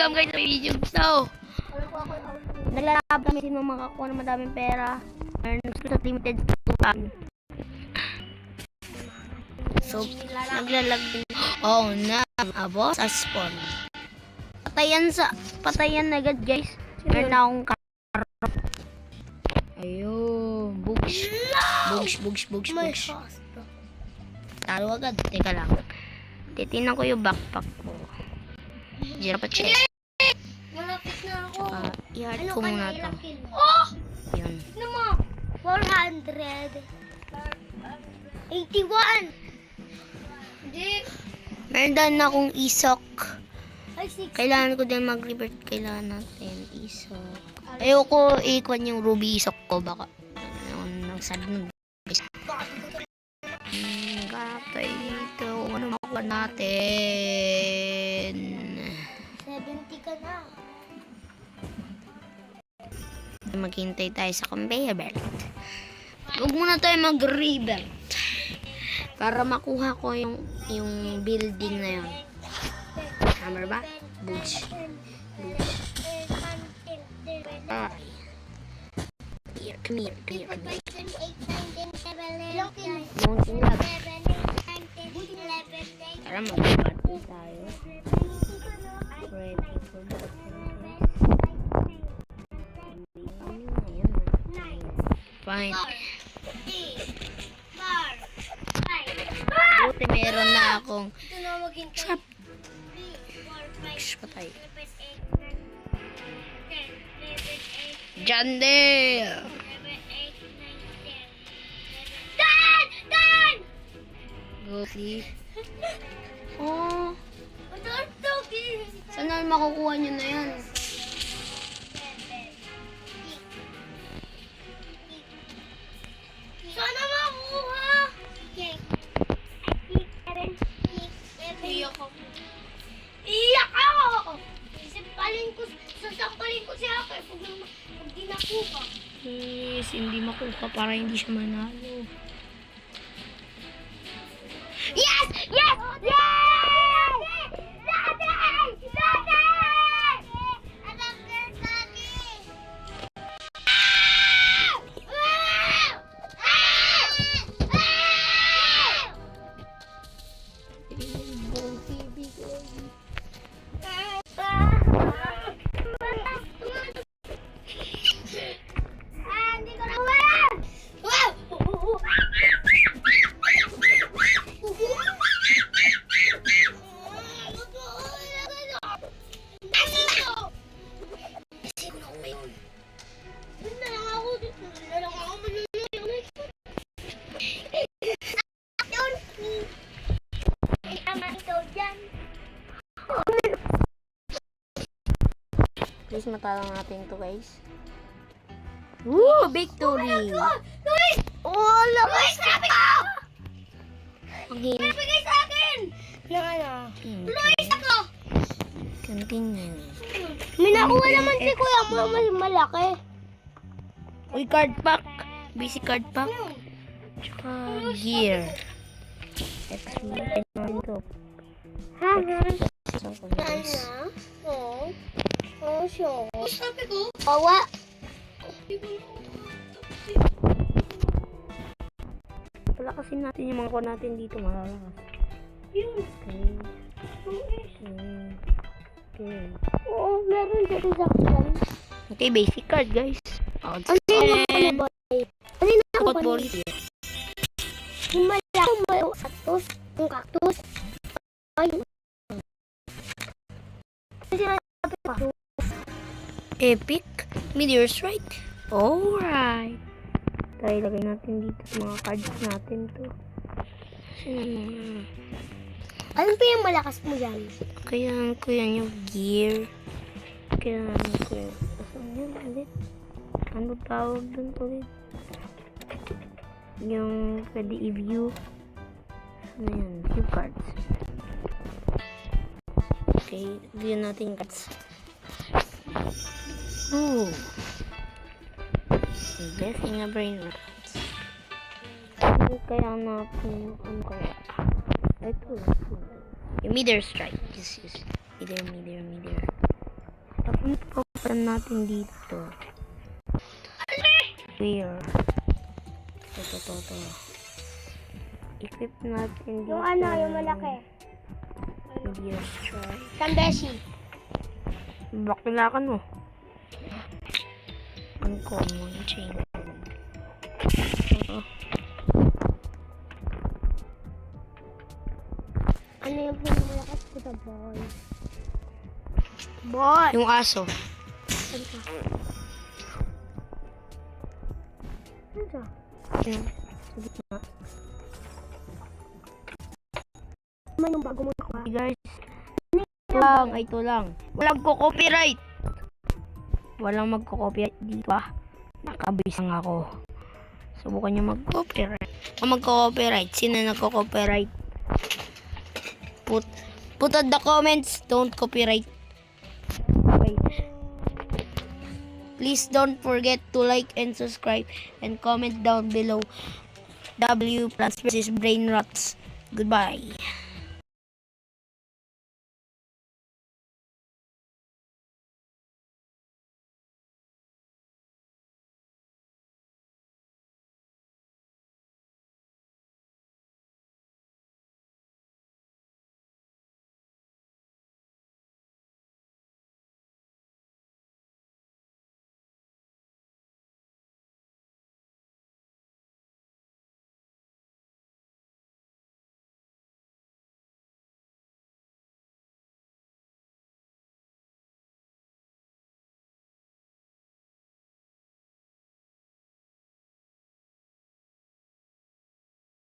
welcome guys sa video. So, naglalab kami sino makakuha ng madaming pera. Meron sa limited tutan. So, naglalag din. Oh, na. Abo, sa spawn. Patayan na agad guys. Meron na akong karo. Ayun. Bugs. Talo agad. Teka lang. Titinan ko yung backpack ko. Diyan pa check. Malapit na ako. I-heart ko muna ito. Oh! Yun. Ano mo? 400. 81. Hindi. Meron din akong isok. Ay, 6. Kailangan ko din mag-revert. Kailangan natin isok. Ayoko ikwan yung ruby isok ko. Baka nagsad ng kapay dito. Ano makuha natin? 70 ka na. Maghintay tayo sa conveyor belt. Huwag muna tayo mag-revert. Para makuha ko yung building na yun. Hammer ba? Boots. Come here. Mountain lab. Tara, mag-party tayo. Ready for the fine. Buti meron na akong trap. Patay. Jandel! Dan! Go see. Oh, Matutugin! sana makukuha nyo na yan. Sana makuha! Iyak ako. Iyak ako! Sasampalin ko siya kaya pag di nakuha. Please, hindi makuha para hindi siya manalo. Yes! Yes! Yes! Daddy! Daddy! Anak girl, daddy! Hindi ko nakuha! Please, matalang natin to guys. Woo! Victory! Luis! Wala! Luis, sabi ko! Okay. Bigay sa akin! Luis ako! Continue. May nakuha naman si Kuya mo mas malaki. Uy, card pack. Busy card pack. Tsaka gear. Explain natin to. Ha? So, guys. Oo. Oo, sure. Sabi ko? Awa. Palakasin natin yung mga kuha natin dito. Malalakas. Yun. Okay. Oo, meron dito sa akin. Okay, basic card guys. Ano yung Takot ball. Yung malaki, may cactus. Yung cactus. Ay. Kasi nasabi ko. Epic. Meteor strike. Alright. Tayo lagay natin dito sa mga cards natin to. Ano pa yung malakas mo dyan? Kaya ko yan yung gear. Kaya ko yan. Asan yun ulit? Ano tawag dun ulit? Yung pwede i-view. Ano yan? View cards. Okay. View natin cards. Ooh. Blessing a brain rot. Ano kaya natin? Ano kaya? Ito. Yung meteor strike. Just use. Meteor. Ano pa natin dito? Where? Ito. Equip natin dito. Yung ano, yung malaki. Yes, try. Sambesi. Bakilakan mo. Uncommon chain. Ano yung pinakamalakas ko sa boy? Boy! Yung aso. Saan ka? Saan ka? Yun. Sa gitna. Ano yung bago mo nakuha? Hey guys. Ito lang. Walang copyright. Walang magko-copyright dito ah. Nakabisang ako. Subukan nyo mag-copyright. Kung magko-copyright, sino nagko-copyright? Put at the comments, don't copyright. Okay. Please don't forget to like and subscribe and comment down below. W Plants vs Brain Rots. Goodbye.